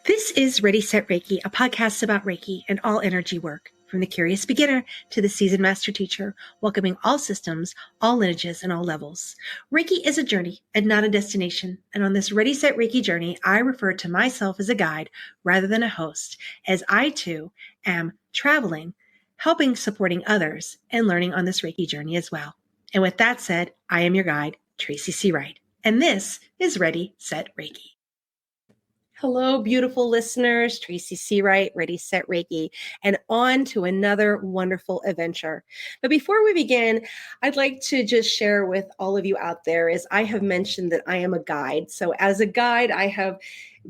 This is Ready, Set, Reiki, a podcast about Reiki and all energy work, from the curious beginner to the seasoned master teacher, welcoming all systems, all lineages, and all levels. Reiki is a journey and not a destination. And on this Ready, Set, Reiki journey, I refer to myself as a guide rather than a host, as I too am traveling, helping, supporting others, and learning on this Reiki journey as well. And with that said, I am your guide, Tracy Searight, and this is Ready, Set, Reiki. Hello, beautiful listeners. Tracy Searight, Ready, Set, Reiki, and on to another wonderful adventure. But before we begin, I'd like to just share with all of you out there, as I have mentioned that I am a guide. So as a guide, I have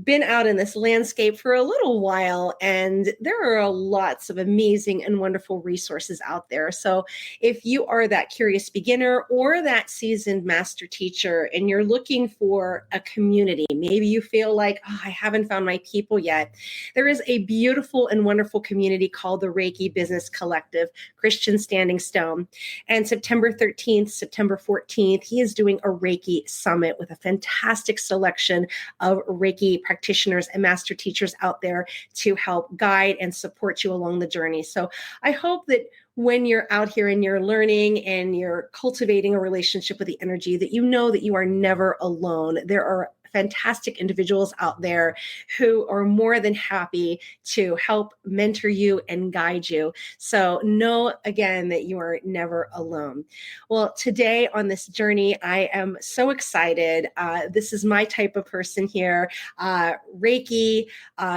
been out in this landscape for a little while, and there are lots of amazing and wonderful resources out there. So if you are that curious beginner or that seasoned master teacher and you're looking for a community, maybe you feel like, oh, I haven't found my people yet, there is a beautiful and wonderful community called the Reiki Business Collective, Christian Standing Stone. And September 13th, September 14th, he is doing a Reiki summit with a fantastic selection of Reiki practitioners and master teachers out there to help guide and support you along the journey. So I hope that when you're out here and you're learning and you're cultivating a relationship with the energy, that you know that you are never alone. There are fantastic individuals out there who are more than happy to help mentor you and guide you. So know again that you are never alone. Well, today on this journey, I am so excited. This is my type of person here. Reiki,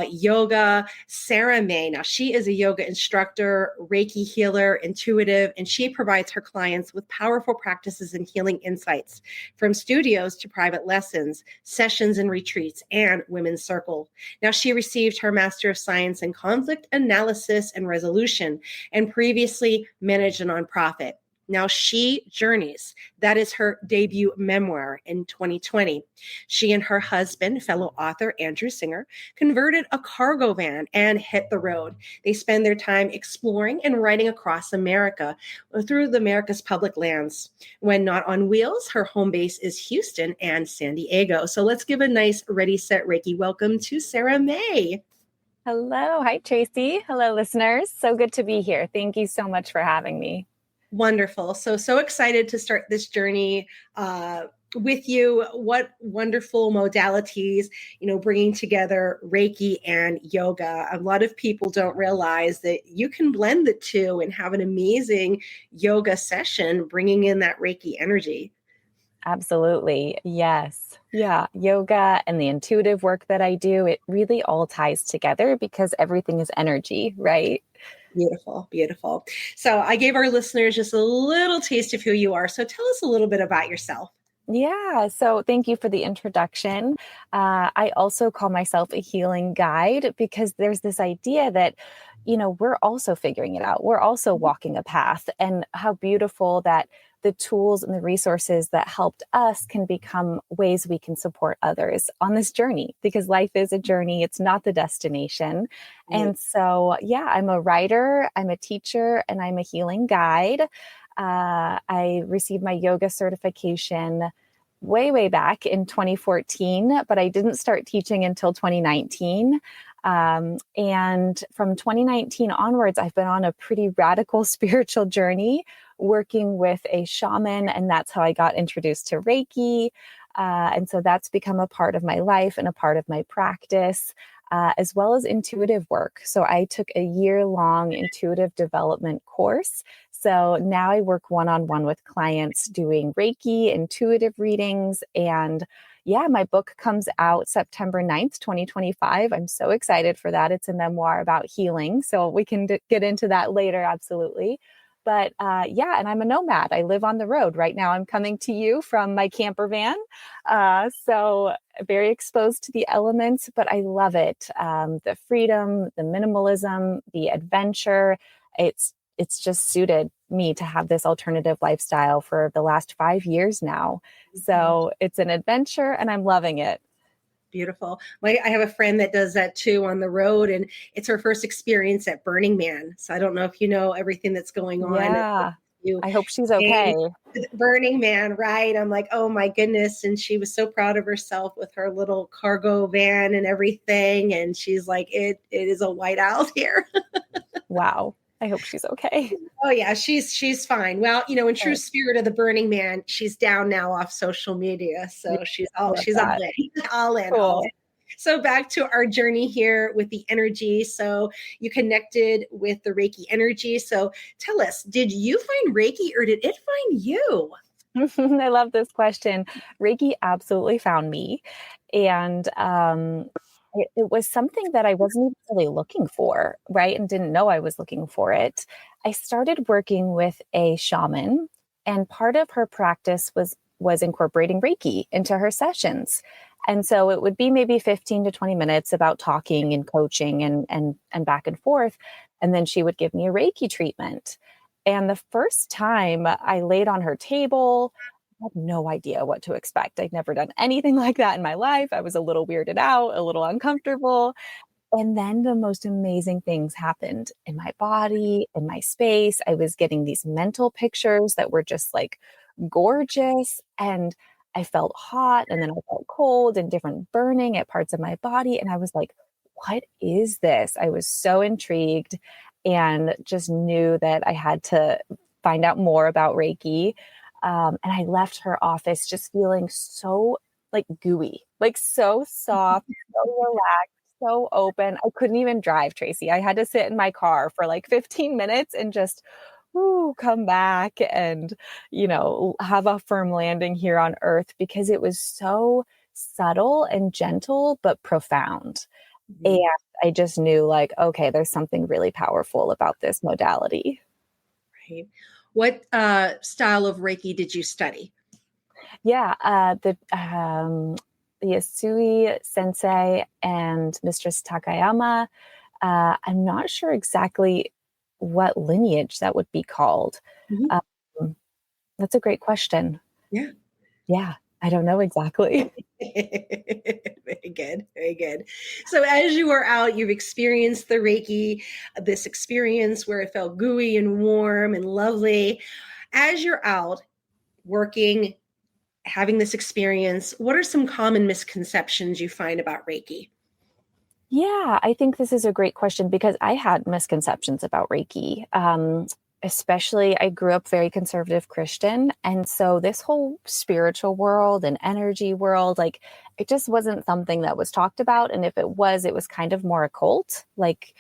yoga, Sarah May. Now, she is a yoga instructor, Reiki healer, intuitive, and she provides her clients with powerful practices and healing insights, from studios to private lessons, sessions and retreats, and women's circle. Now, she received her Master of Science in Conflict Analysis and Resolution and previously managed a nonprofit. Now she journeys. That is her debut memoir in 2020. She and her husband, fellow author Andrew Singer, converted a cargo van and hit the road. They spend their time exploring and riding across America through the America's public lands. When not on wheels, her home base is Houston and San Diego. So let's give a nice Ready, Set, Reiki welcome to Sarah May. Hello. Hi, Tracy. Hello, listeners. So good to be here. Thank you so much for having me. Wonderful. So excited to start this journey with you. What wonderful modalities, bringing together Reiki and yoga. A lot of people don't realize that you can blend the two and have an amazing yoga session, bringing in that Reiki energy. Absolutely. Yes. Yeah. Yoga and the intuitive work that I do, it really all ties together because everything is energy, right? Beautiful, beautiful. So I gave our listeners just a little taste of who you are. So tell us a little bit about yourself. Yeah. So thank you for the introduction. I also call myself a healing guide because there's this idea that, we're also figuring it out. We're also walking a path, and how beautiful that the tools and the resources that helped us can become ways we can support others on this journey, because life is a journey. It's not the destination. And so, I'm a writer, I'm a teacher, and I'm a healing guide. I received my yoga certification way back in 2014, but I didn't start teaching until 2019. And from 2019 onwards, I've been on a pretty radical spiritual journey working with a shaman, and that's how I got introduced to Reiki. And so that's become a part of my life and a part of my practice, as well as intuitive work. So I took a year-long intuitive development course. So now I work one-on-one with clients doing Reiki, intuitive readings, and my book comes out September 9th, 2025. I'm so excited for that. It's a memoir about healing. So we can get into that later. Absolutely. But and I'm a nomad. I live on the road. Right now I'm coming to you from my camper van. So very exposed to the elements, but I love it. The freedom, the minimalism, the adventure. It's just suited me to have this alternative lifestyle for the last 5 years now. So it's an adventure and I'm loving it. Beautiful. I have a friend that does that too on the road, and it's her first experience at Burning Man. So I don't know if you know everything that's going on. Yeah. you. I hope she's okay. Burning Man, right? I'm like, oh my goodness. And she was so proud of herself with her little cargo van and everything. And she's like, it is a whiteout here. Wow. I hope she's okay. Oh yeah, she's fine. Well, in true spirit of the Burning Man, she's down now off social media. So she's all in, all in, cool. all in. So back to our journey here with the energy. So you connected with the Reiki energy. So tell us, did you find Reiki or did it find you? I love this question. Reiki absolutely found me. And it was something that I wasn't even really looking for, right? And didn't know I was looking for it. I started working with a shaman, and part of her practice was incorporating Reiki into her sessions. And so it would be maybe 15 to 20 minutes about talking and coaching and back and forth. And then she would give me a Reiki treatment. And the first time I laid on her table, I had no idea what to expect. I'd never done anything like that in my life. I was a little weirded out, a little uncomfortable. And then the most amazing things happened in my body, in my space. I was getting these mental pictures that were just like gorgeous. And I felt hot and then I felt cold and different burning at parts of my body. And I was like, what is this? I was so intrigued and just knew that I had to find out more about Reiki. And I left her office just feeling so like gooey, like so soft, so relaxed, so open. I couldn't even drive, Tracy. I had to sit in my car for like 15 minutes and just come back and, have a firm landing here on earth, because it was so subtle and gentle, but profound. Mm-hmm. And I just knew like, okay, there's something really powerful about this modality. Right. What style of Reiki did you study? Yeah, the Yasui Sensei and Mistress Takayama. I'm not sure exactly what lineage that would be called. Mm-hmm. That's a great question. Yeah. Yeah, I don't know exactly. Very good. Very good. So as you are out, you've experienced the Reiki, this experience where it felt gooey and warm and lovely. As you're out working, having this experience, what are some common misconceptions you find about Reiki? Yeah, I think this is a great question because I had misconceptions about Reiki. Especially, I grew up very conservative Christian. And so this whole spiritual world and energy world, like it just wasn't something that was talked about. And if it was kind of more occult, like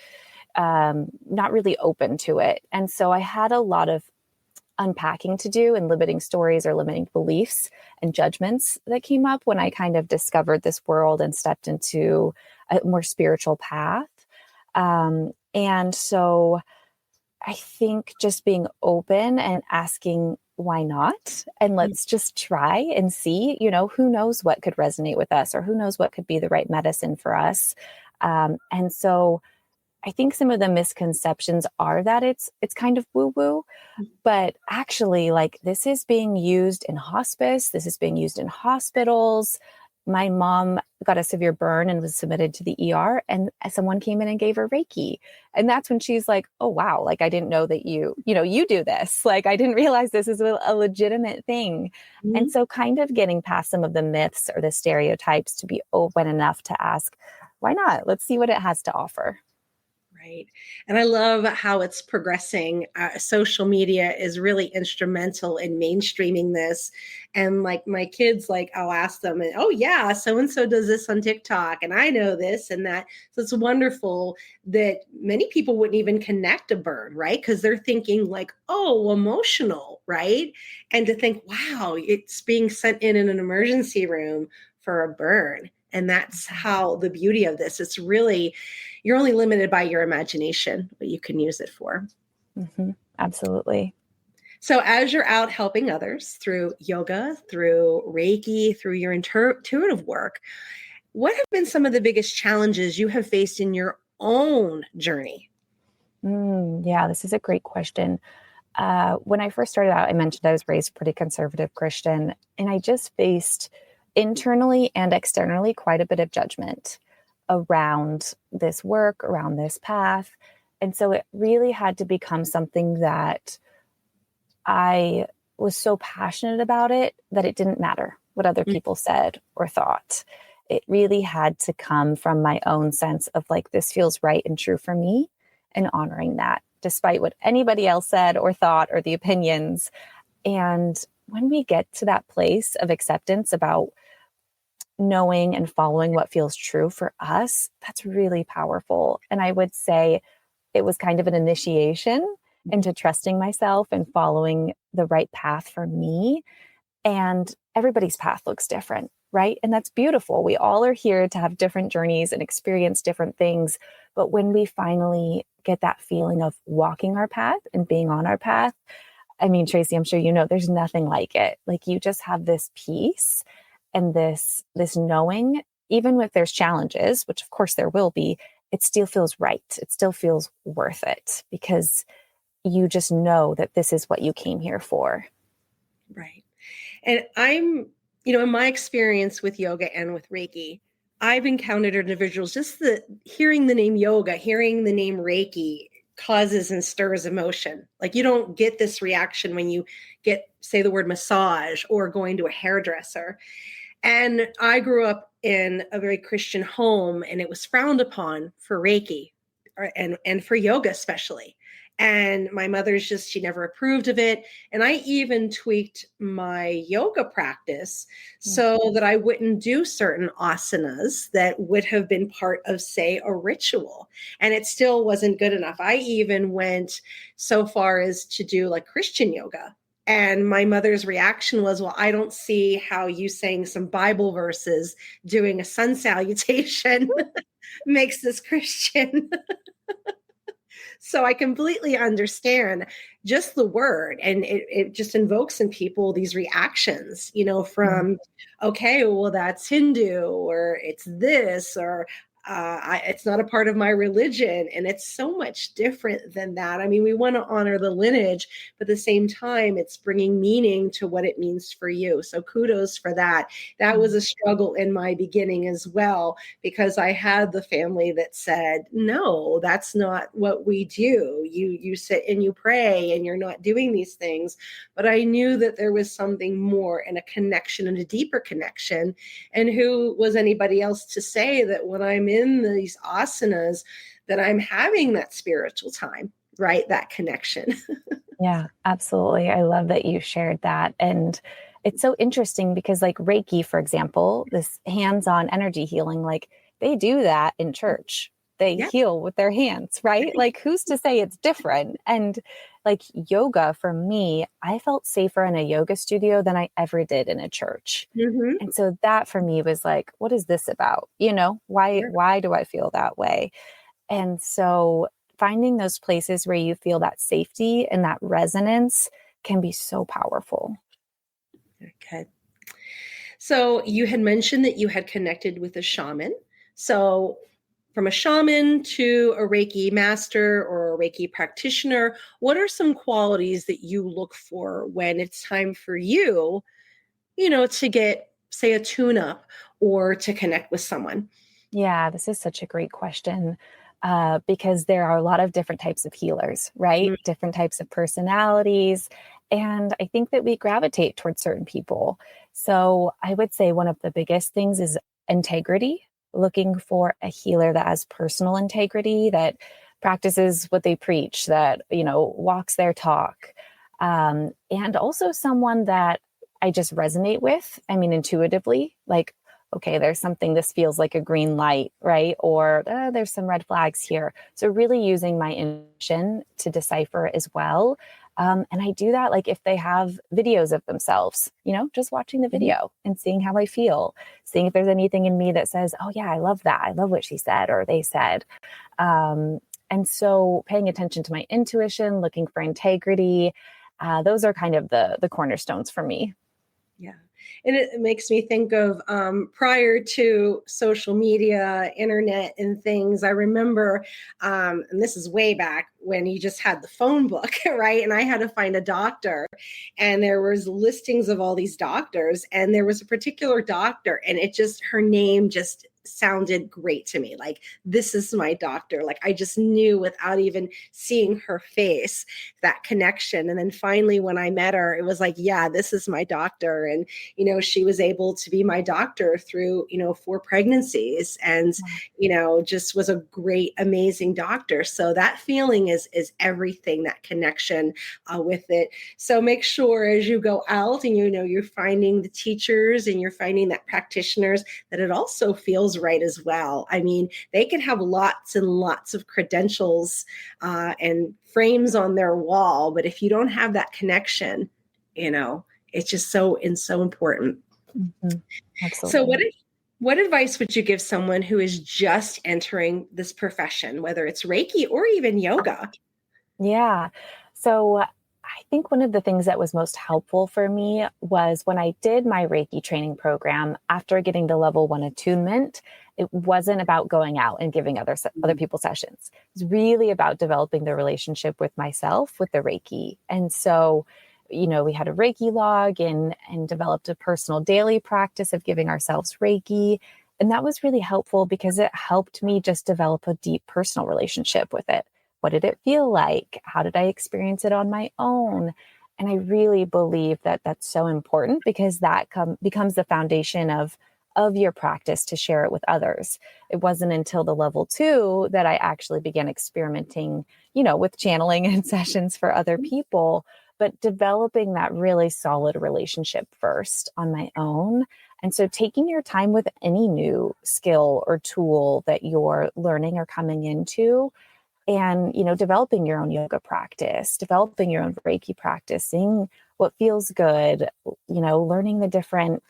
not really open to it. And so I had a lot of unpacking to do and limiting stories or limiting beliefs and judgments that came up when I kind of discovered this world and stepped into a more spiritual path. And so I think just being open and asking why not, and let's just try and see, who knows what could resonate with us or who knows what could be the right medicine for us. And so I think some of the misconceptions are that it's kind of woo-woo, but actually like this is being used in hospice. This is being used in hospitals. My mom got a severe burn and was submitted to the ER, and someone came in and gave her Reiki. And that's when she's like, oh, wow, like I didn't know that you do this. Like I didn't realize this is a legitimate thing. Mm-hmm. And so kind of getting past some of the myths or the stereotypes to be open enough to ask, why not? Let's see what it has to offer. Right. And I love how it's progressing. Social media is really instrumental in mainstreaming this. And like my kids, like I'll ask them, oh yeah, so-and-so does this on TikTok and I know this and that. So it's wonderful that many people wouldn't even connect a burn, right? Because they're thinking like, oh, emotional, right? And to think, wow, it's being sent in an emergency room for a burn. And that's how the beauty of this, it's really, you're only limited by your imagination, what you can use it for. Mm-hmm. Absolutely. So as you're out helping others through yoga, through Reiki, through your intuitive work, what have been some of the biggest challenges you have faced in your own journey? Yeah, this is a great question. When I first started out, I mentioned I was raised pretty conservative Christian, and I just faced internally and externally quite a bit of judgment around this work, around this path. And so it really had to become something that I was so passionate about it that it didn't matter what other people said or thought. It really had to come from my own sense of like, this feels right and true for me, and honoring that despite what anybody else said or thought or the opinions. And when we get to that place of acceptance about knowing and following what feels true for us, that's really powerful. And I would say it was kind of an initiation into trusting myself and following the right path for me. And everybody's path looks different, right? And that's beautiful. We all are here to have different journeys and experience different things. But when we finally get that feeling of walking our path and being on our path, I mean, Tracy, I'm sure you know, there's nothing like it. Like, you just have this peace and this knowing, even if there's challenges, which of course there will be, it still feels right. It still feels worth it, because you just know that this is what you came here for. Right. And in my experience with yoga and with Reiki, I've encountered individuals, just hearing the name yoga, hearing the name Reiki causes and stirs emotion. Like, you don't get this reaction when you say the word massage or going to a hairdresser. And I grew up in a very Christian home, and it was frowned upon for Reiki and for yoga especially. And my mother's she never approved of it. And I even tweaked my yoga practice so that I wouldn't do certain asanas that would have been part of, say, a ritual. And it still wasn't good enough. I even went so far as to do like Christian yoga. And my mother's reaction was, well, I don't see how you saying some Bible verses, doing a sun salutation makes this Christian. So I completely understand just the word, and it just invokes in people these reactions, from, okay, well, that's Hindu, or it's this, or it's not a part of my religion. And it's so much different than that. I mean, we want to honor the lineage, but at the same time, it's bringing meaning to what it means for you. So kudos for that. That was a struggle in my beginning as well, because I had the family that said, no, that's not what we do. You sit and you pray and you're not doing these things. But I knew that there was something more, and a connection, and a deeper connection. And who was anybody else to say that when I'm in these asanas that I'm having that spiritual time, right? That connection. Yeah, absolutely. I love that you shared that. And it's so interesting because, like, Reiki, for example, this hands-on energy healing, like, they do that in church. They Yeah. heal with their hands, right? Like, who's to say it's different? And like yoga, for me, I felt safer in a yoga studio than I ever did in a church. Mm-hmm. And so that for me was like, what is this about? Why do I feel that way? And so finding those places where you feel that safety and that resonance can be so powerful. Okay. So you had mentioned that you had connected with a shaman. So from a shaman to a Reiki master or a Reiki practitioner, what are some qualities that you look for when it's time for you, to get, say, a tune-up or to connect with someone? Yeah, this is such a great question, because there are a lot of different types of healers, right? Different types of personalities. And I think that we gravitate towards certain people. So I would say one of the biggest things is integrity, looking for a healer that has personal integrity, that practices what they preach, that, walks their talk. And also someone that I just resonate with. I mean, intuitively, like, okay, there's something, this feels like a green light, right? Or there's some red flags here. So really using my intuition to decipher as well. And I do that, like, if they have videos of themselves, just watching the video and seeing how I feel, seeing if there's anything in me that says, oh yeah, I love that. I love what she said or they said. And so paying attention to my intuition, looking for integrity, those are kind of the cornerstones for me. Yeah. And it makes me think of prior to social media, internet, and things. I remember, and this is way back when you just had the phone book, right? And I had to find a doctor, and there was listings of all these doctors, and there was a particular doctor, and her name just sounded great to me. Like, this is my doctor. Like, I just knew without even seeing her face, that connection. And then finally, when I met her, it was like, yeah, this is my doctor. And, she was able to be my doctor through, 4 pregnancies, and, just was a great, amazing doctor. So that feeling is everything, that connection with it. So make sure as you go out and, you're finding the teachers and you're finding that practitioners, that it also feels right as well. I mean, they can have lots and lots of credentials and frames on their wall, but if you don't have that connection, it's just so important. Mm-hmm. So Absolutely. what advice would you give someone who is just entering this profession, whether it's Reiki or even yoga? Yeah. So I think one of the things that was most helpful for me was when I did my Reiki training program after getting the level 1 attunement. It wasn't about going out and giving other people sessions. It's really about developing the relationship with myself, with the Reiki. And so, we had a Reiki log and developed a personal daily practice of giving ourselves Reiki. And that was really helpful because it helped me just develop a deep personal relationship with it. What did it feel like? How did I experience it on my own? And I really believe that that's so important because that becomes the foundation of your practice to share it with others. It wasn't until the level 2 that I actually began experimenting, with channeling and sessions for other people, but developing that really solid relationship first on my own. And so taking your time with any new skill or tool that you're learning or coming into, and developing your own yoga practice, developing your own Reiki practice, seeing what feels good, learning the different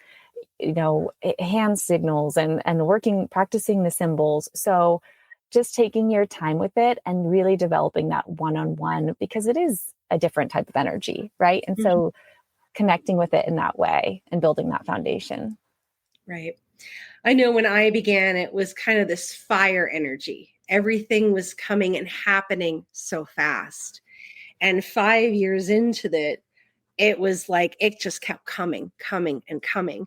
hand signals and practicing the symbols. So just taking your time with it and really developing that one-on-one, because it is a different type of energy, right? And so connecting with it in that way and building that foundation. Right. I know when I began, it was kind of this fire energy. Everything was coming and happening so fast. And 5 years into it was like it just kept coming, and coming.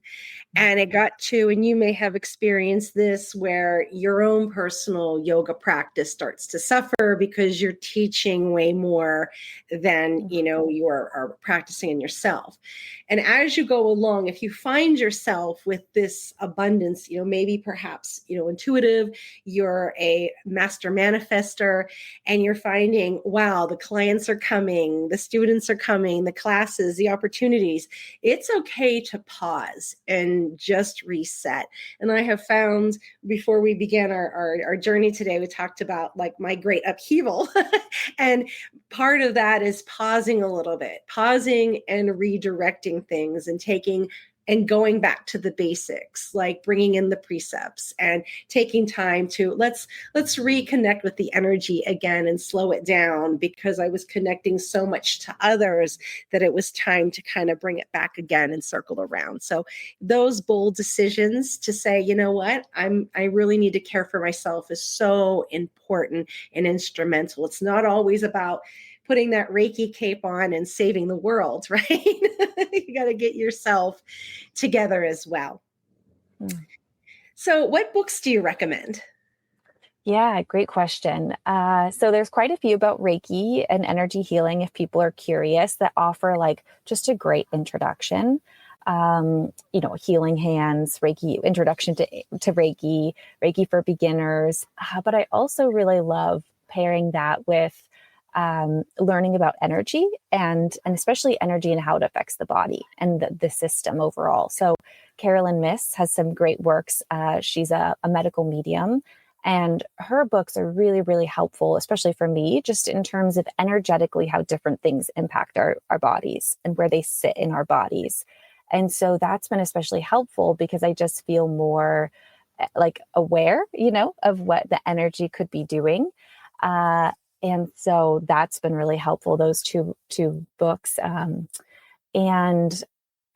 And it got to, and you may have experienced this, where your own personal yoga practice starts to suffer because you're teaching way more than, you are practicing in yourself. And as you go along, if you find yourself with this abundance, maybe perhaps, intuitive, you're a master manifester, and you're finding, wow, the clients are coming, the students are coming, the classes, the opportunities, it's okay to pause and just reset. And I have found, before we began our journey today, we talked about like my great upheaval. And part of that is pausing a little bit, pausing and redirecting things and taking and going back to the basics, like bringing in the precepts and taking time to let's reconnect with the energy again and slow it down, because I was connecting so much to others that it was time to kind of bring it back again and circle around. So those bold decisions to say, you know what, I really need to care for myself is so important and instrumental. It's not always about putting that Reiki cape on and saving the world, right? You got to get yourself together as well. So what books do you recommend? Yeah, great question. So there's quite a few about Reiki and energy healing, if people are curious, that offer like just a great introduction. Healing hands, Reiki, introduction to Reiki, Reiki for beginners. But I also really love pairing that with learning about energy and especially energy and how it affects the body and the system overall. So Carolyn Miss has some great works. She's a medical medium, and her books are really, really helpful, especially for me, just in terms of energetically how different things impact our bodies and where they sit in our bodies. And so that's been especially helpful because I just feel more like aware, of what the energy could be doing. And so that's been really helpful, those two books. And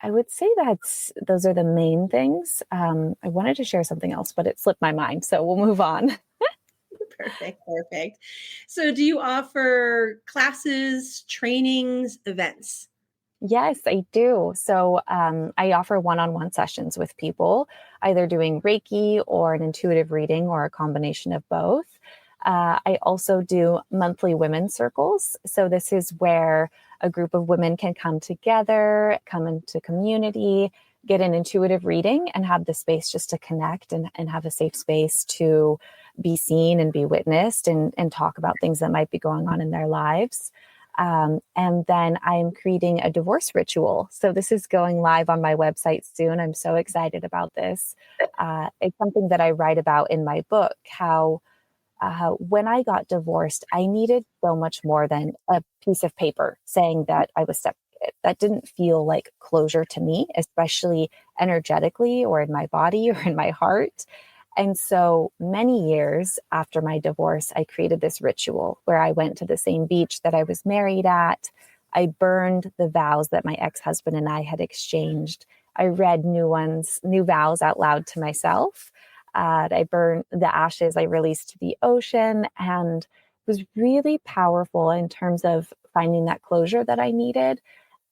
I would say those are the main things. I wanted to share something else, but it slipped my mind. So we'll move on. Perfect. So do you offer classes, trainings, events? Yes, I do. So I offer one-on-one sessions with people, either doing Reiki or an intuitive reading or a combination of both. I also do monthly women's circles. So this is where a group of women can come together, come into community, get an intuitive reading, and have the space just to connect and have a safe space to be seen and be witnessed and talk about things that might be going on in their lives. And then I'm creating a divorce ritual. So this is going live on my website soon. I'm so excited about this. It's something that I write about in my book, how when I got divorced, I needed so much more than a piece of paper saying that I was separated. That didn't feel like closure to me, especially energetically or in my body or in my heart. And so many years after my divorce, I created this ritual where I went to the same beach that I was married at. I burned the vows that my ex-husband and I had exchanged. I read new vows out loud to myself. I burned the ashes I released to the ocean, and it was really powerful in terms of finding that closure that I needed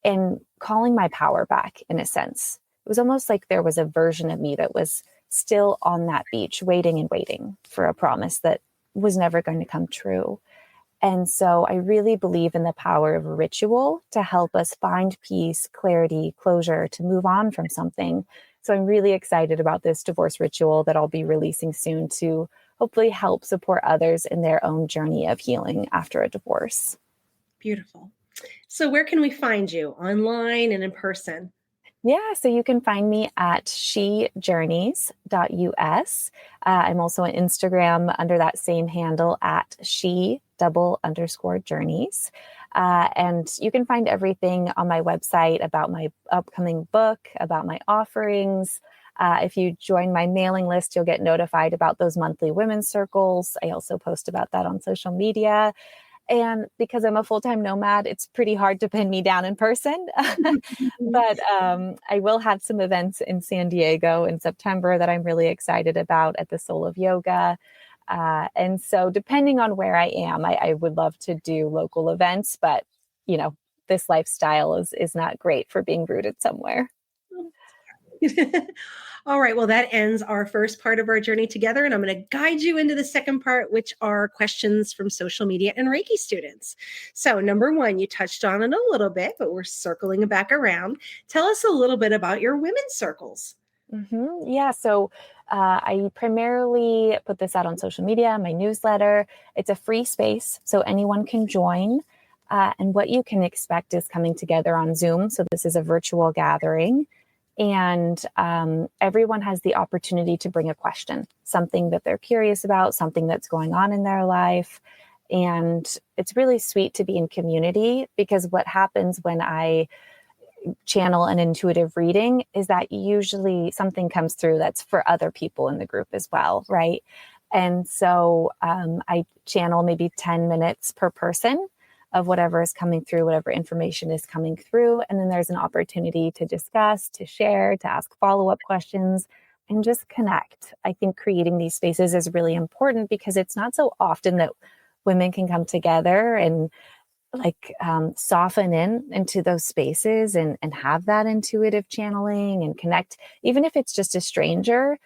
and calling my power back in a sense. It was almost like there was a version of me that was still on that beach, waiting and waiting for a promise that was never going to come true. And so I really believe in the power of a ritual to help us find peace, clarity, closure, to move on from something. So I'm really excited about this divorce ritual that I'll be releasing soon to hopefully help support others in their own journey of healing after a divorce. Beautiful. So where can we find you? Online and in person? Yeah, so you can find me at shejourneys.us. I'm also on Instagram under that same handle at she_journeys. And you can find everything on my website about my upcoming book, about my offerings. If you join my mailing list, you'll get notified about those monthly women's circles. I also post about that on social media. And because I'm a full-time nomad, it's pretty hard to pin me down in person. But I will have some events in San Diego in September that I'm really excited about at the Soul of Yoga. And so depending on where I am, I would love to do local events, but this lifestyle is not great for being rooted somewhere. All right. Well, that ends our first part of our journey together. And I'm going to guide you into the second part, which are questions from social media and Reiki students. So, number one, you touched on it a little bit, but we're circling back around. Tell us a little bit about your women's circles. Yeah. So I primarily put this out on social media, my newsletter. It's a free space, so anyone can join. And what you can expect is coming together on Zoom. So this is a virtual gathering. And everyone has the opportunity to bring a question, something that they're curious about, something that's going on in their life. And it's really sweet to be in community, because what happens when I channel an intuitive reading is that usually something comes through that's for other people in the group as well, right? And so I channel maybe 10 minutes per person of whatever is coming through, whatever information is coming through. And then there's an opportunity to discuss, to share, to ask follow-up questions, and just connect. I think creating these spaces is really important, because it's not so often that women can come together and soften into those spaces and have that intuitive channeling and connect. Even if it's just a stranger,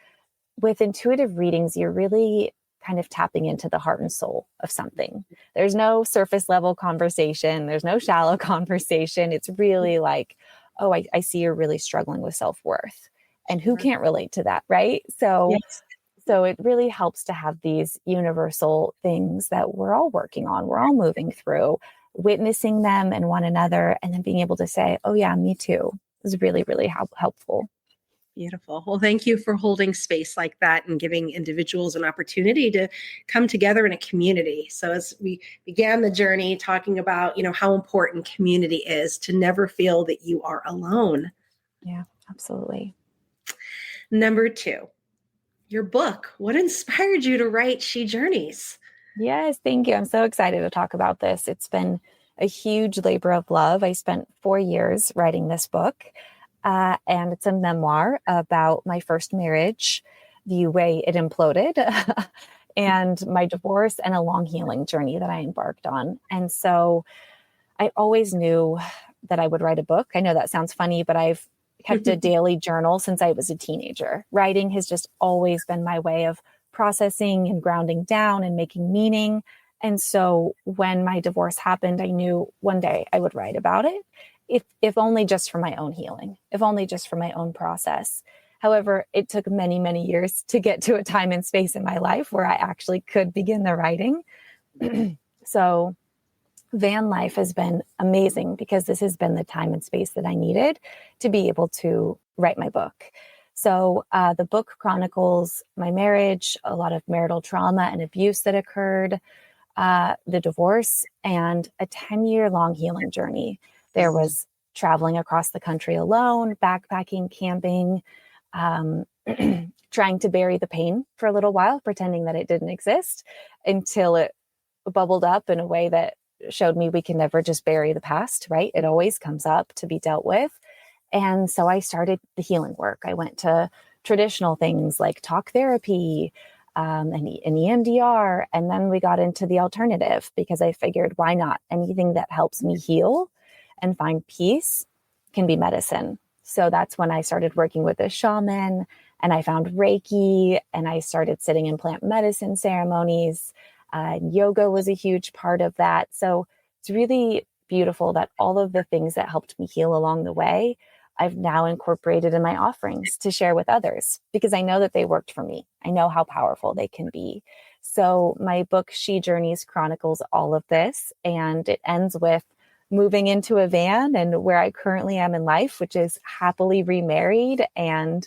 with intuitive readings, you're really kind of tapping into the heart and soul of something. There's no surface level conversation. There's no shallow conversation. It's really like, oh, I see you're really struggling with self-worth. And who can't relate to that, right? Yes. So it really helps to have these universal things that we're all working on, we're all moving through, witnessing them and one another, and then being able to say, oh yeah, me too, is really, really helpful. Beautiful. Well, thank you for holding space like that and giving individuals an opportunity to come together in a community. So as we began the journey talking about, how important community is, to never feel that you are alone. Yeah, absolutely. Number two, your book. What inspired you to write She Journeys? Yes, thank you. I'm so excited to talk about this. It's been a huge labor of love. I spent 4 years writing this book, and it's a memoir about my first marriage, the way it imploded, and my divorce, and a long healing journey that I embarked on. And so I always knew that I would write a book. I know that sounds funny, but I've kept a daily journal since I was a teenager. Writing has just always been my way of processing and grounding down and making meaning. And so when my divorce happened, I knew one day I would write about it, if only just for my own healing, if only just for my own process. However, it took many, many years to get to a time and space in my life where I actually could begin the writing. So van life has been amazing because this has been the time and space that I needed to be able to write my book. So the book chronicles my marriage, a lot of marital trauma and abuse that occurred, the divorce, and a 10-year-long healing journey. There was traveling across the country alone, backpacking, camping, trying to bury the pain for a little while, pretending that it didn't exist until it bubbled up in a way that showed me we can never just bury the past, right? It always comes up to be dealt with. And so I started the healing work. I went to traditional things like talk therapy, and EMDR. And then we got into the alternative because I figured, why not? Anything that helps me heal and find peace can be medicine. So that's when I started working with a shaman, and I found Reiki, and I started sitting in plant medicine ceremonies. Yoga was a huge part of that. So it's really beautiful that all of the things that helped me heal along the way, I've now incorporated in my offerings to share with others because I know that they worked for me. I know how powerful they can be. So my book, She Journeys, chronicles all of this, and it ends with moving into a van and where I currently am in life, which is happily remarried and,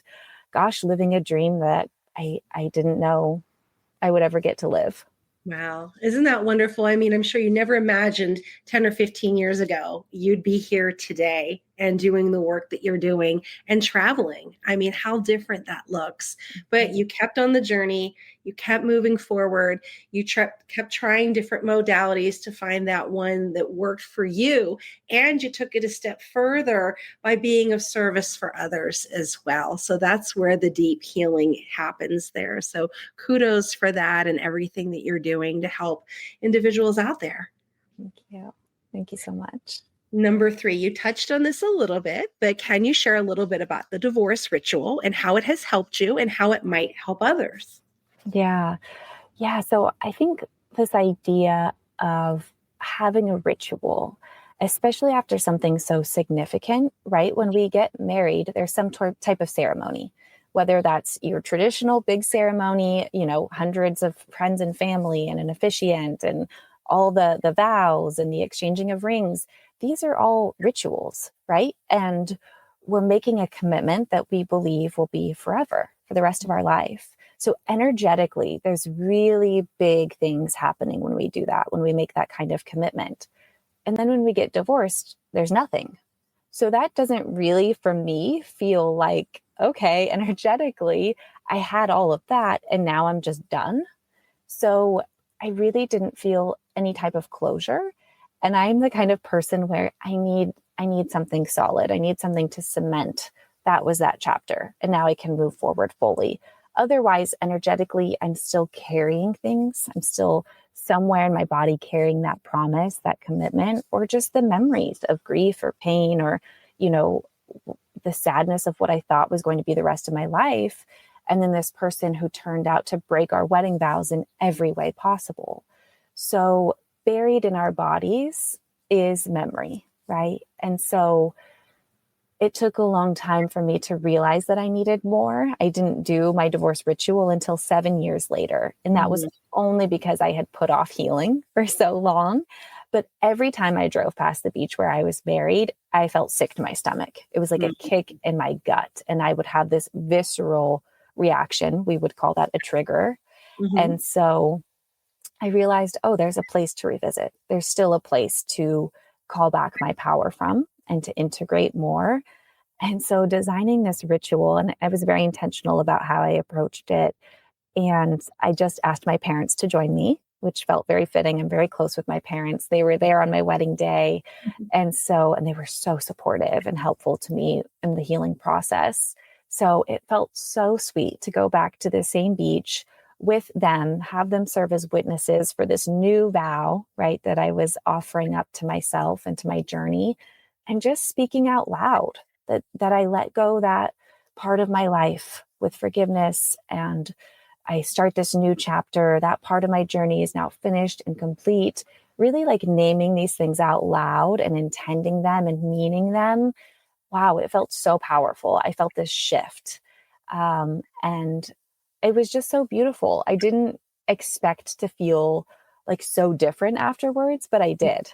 gosh, living a dream that I didn't know I would ever get to live. Wow. Isn't that wonderful? I mean, I'm sure you never imagined 10 or 15 years ago you'd be here today and doing the work that you're doing and traveling. I mean, how different that looks. But you kept on the journey. You kept moving forward. You kept trying different modalities to find that one that worked for you. And you took it a step further by being of service for others as well. So that's where the deep healing happens there. So kudos for that and everything that you're doing to help individuals out there. Thank you. Thank you so much. Number 3, you touched on this a little bit, but can you share a little bit about the divorce ritual and how it has helped you and how it might help others? Yeah. Yeah. So I think this idea of having a ritual, especially after something so significant, right? When we get married, there's some type of ceremony, whether that's your traditional big ceremony, hundreds of friends and family and an officiant and all the vows and the exchanging of rings. These are all rituals, right? And we're making a commitment that we believe will be forever for the rest of our life. So energetically, there's really big things happening when we do that, when we make that kind of commitment. And then when we get divorced, there's nothing. So that doesn't really, for me, feel like, okay, energetically, I had all of that and now I'm just done. So I really didn't feel any type of closure. And I'm the kind of person where I need something solid. I need something to cement that was that chapter. And now I can move forward fully. Otherwise, energetically, I'm still carrying things. I'm still somewhere in my body carrying that promise, that commitment, or just the memories of grief or pain or, the sadness of what I thought was going to be the rest of my life. And then this person who turned out to break our wedding vows in every way possible. So buried in our bodies is memory, right? And so it took a long time for me to realize that I needed more. I didn't do my divorce ritual until 7 years later. And that was only because I had put off healing for so long. But every time I drove past the beach where I was married, I felt sick to my stomach. It was like a kick in my gut. And I would have this visceral reaction. We would call that a trigger. And so I realized, there's a place to revisit. There's still a place to call back my power from and to integrate more. And so designing this ritual, and I was very intentional about how I approached it. And I just asked my parents to join me, which felt very fitting. I'm very close with my parents. They were there on my wedding day. And they were so supportive and helpful to me in the healing process. So it felt so sweet to go back to the same beach with them, have them serve as witnesses for this new vow, right, that I was offering up to myself and to my journey, and just speaking out loud that I let go that part of my life with forgiveness, and I start this new chapter. That part of my journey is now finished and complete. Really like naming these things out loud and intending them and meaning them. Wow, it felt so powerful. I felt this shift. And it was just so beautiful. I didn't expect to feel like so different afterwards, but I did.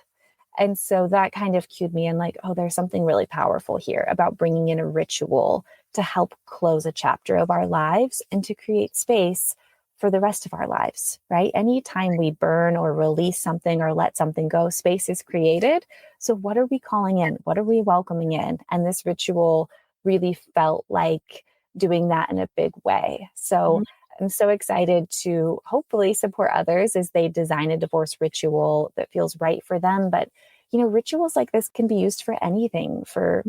And so that kind of cued me in like, oh, there's something really powerful here about bringing in a ritual to help close a chapter of our lives and to create space for the rest of our lives, right? Anytime we burn or release something or let something go, space is created. So what are we calling in? What are we welcoming in? And this ritual really felt like doing that in a big way. So I'm so excited to hopefully support others as they design a divorce ritual that feels right for them. But, you know, rituals like this can be used for anything, for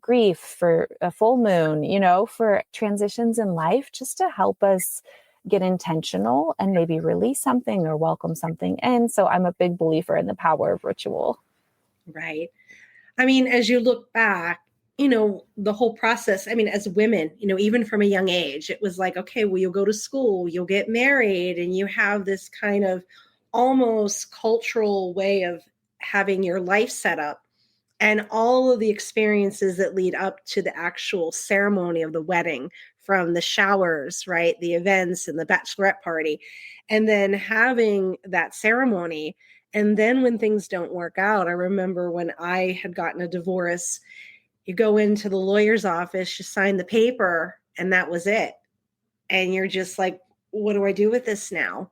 grief, for a full moon, you know, for transitions in life, just to help us get intentional and maybe release something or welcome something in. So I'm a big believer in the power of ritual. Right. I mean, as you look back, you know, the whole process, I mean, as women, you know, even from a young age, it was like, okay, well, you'll go to school, you'll get married, and you have this kind of almost cultural way of having your life set up, and all of the experiences that lead up to the actual ceremony of the wedding, from the showers, right, the events and the bachelorette party, and then having that ceremony. And then when things don't work out, I remember when I had gotten a divorce, you go into the lawyer's office, you sign the paper, and that was it. And you're just like, what do I do with this now?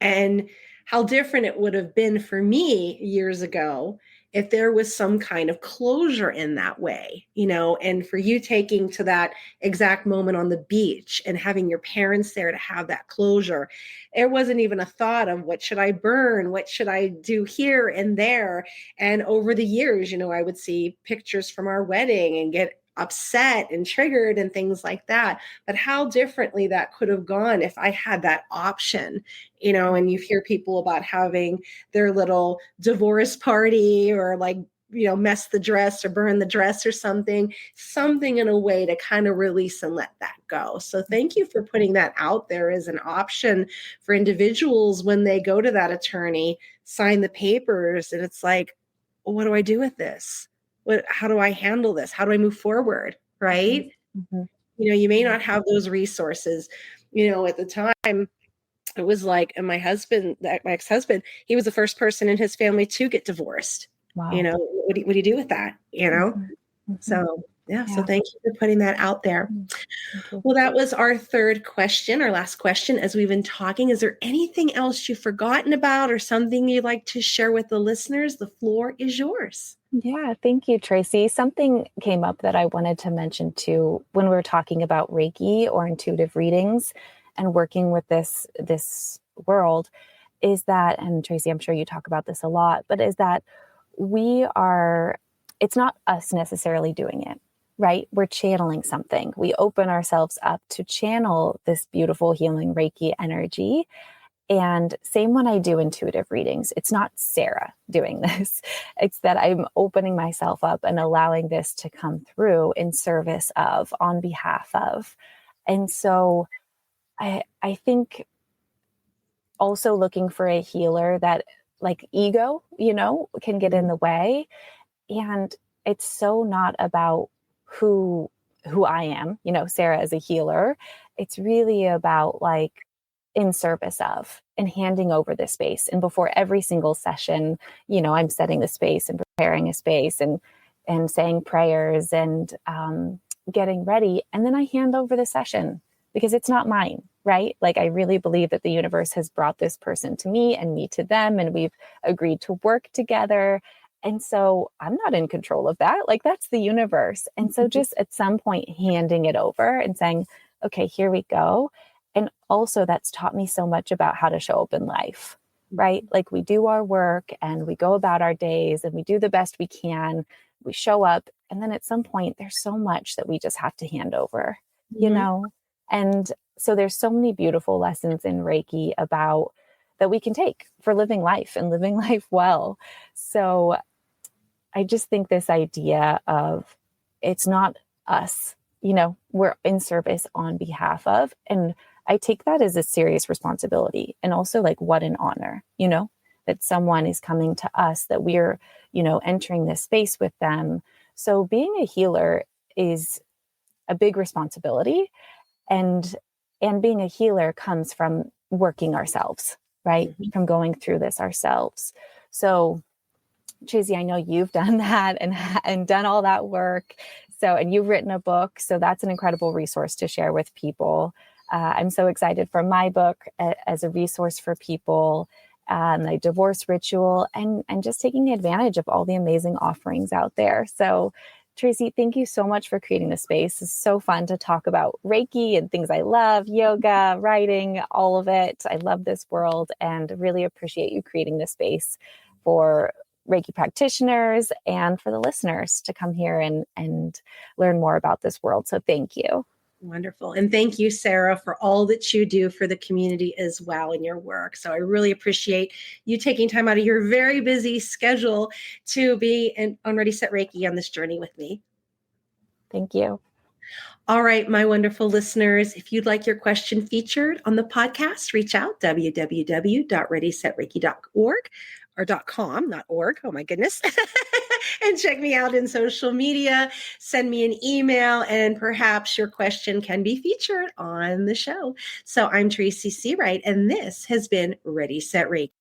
And how different it would have been for me years ago if there was some kind of closure in that way, you know, and for you taking to that exact moment on the beach and having your parents there to have that closure. There wasn't even a thought of what should I burn? What should I do here and there? And over the years, you know, I would see pictures from our wedding and get upset and triggered and things like that. But how differently that could have gone if I had that option, you know. And you hear people about having their little divorce party, or like, you know, mess the dress or burn the dress or something in a way to kind of release and let that go. So thank you for putting that out there as an option for individuals when they go to that attorney, sign the papers, and it's like, well, what do I do with this? How do I handle this? How do I move forward? Right. Mm-hmm. You know, you may not have those resources. You know, at the time, it was like, and my ex-husband, he was the first person in his family to get divorced. Wow. You know, what do you do with that? You know? Mm-hmm. So, yeah. So thank you for putting that out there. Well, that was our third question, our last question as we've been talking. Is there anything else you've forgotten about or something you'd like to share with the listeners? The floor is yours. Yeah, thank you, Tracy. Something came up that I wanted to mention too when we were talking about Reiki or intuitive readings and working with this world, is that, and Tracy, I'm sure you talk about this a lot, but is that it's not us necessarily doing it, right? We're channeling something. We open ourselves up to channel this beautiful healing Reiki energy. And same when I do intuitive readings, it's not Sarah doing this. It's that I'm opening myself up and allowing this to come through in service of, on behalf of. And so I think also looking for a healer that, like, ego, you know, can get in the way. And it's so not about who I am, you know, Sarah as a healer. It's really about like in service of and handing over the space. And before every single session, you know, I'm setting the space and preparing a space and saying prayers and getting ready. And then I hand over the session because it's not mine, right? Like, I really believe that the universe has brought this person to me and me to them, and we've agreed to work together. And so I'm not in control of that. Like, that's the universe. And so just at some point handing it over and saying, okay, here we go. And also that's taught me so much about how to show up in life, right? Like, we do our work and we go about our days and we do the best we can. We show up. And then at some point, there's so much that we just have to hand over, you know? And so there's so many beautiful lessons in Reiki about that we can take for living life and living life well. So I just think this idea of it's not us, you know, we're in service on behalf of. And I take that as a serious responsibility. And also, like, what an honor, you know, that someone is coming to us, that we're, you know, entering this space with them. So being a healer is a big responsibility. And being a healer comes from working ourselves, right? Mhm. From going through this ourselves. So Tracy, I know you've done that and done all that work. So, and you've written a book. So that's an incredible resource to share with people. I'm so excited for my book as a resource for people, the divorce ritual, and just taking advantage of all the amazing offerings out there. So, Tracy, thank you so much for creating this space. It's so fun to talk about Reiki and things I love, yoga, writing, all of it. I love this world and really appreciate you creating this space for Reiki practitioners and for the listeners to come here and learn more about this world. So thank you. Wonderful. And thank you, Sarah, for all that you do for the community as well in your work. So I really appreciate you taking time out of your very busy schedule to be on Ready, Set, Reiki on this journey with me. Thank you. All right, my wonderful listeners, if you'd like your question featured on the podcast, reach out, www.readysetreiki.org or .com, not org. Oh my goodness. And check me out in social media. Send me an email and perhaps your question can be featured on the show. So I'm Tracy Searight, and this has been Ready, Set, Reiki.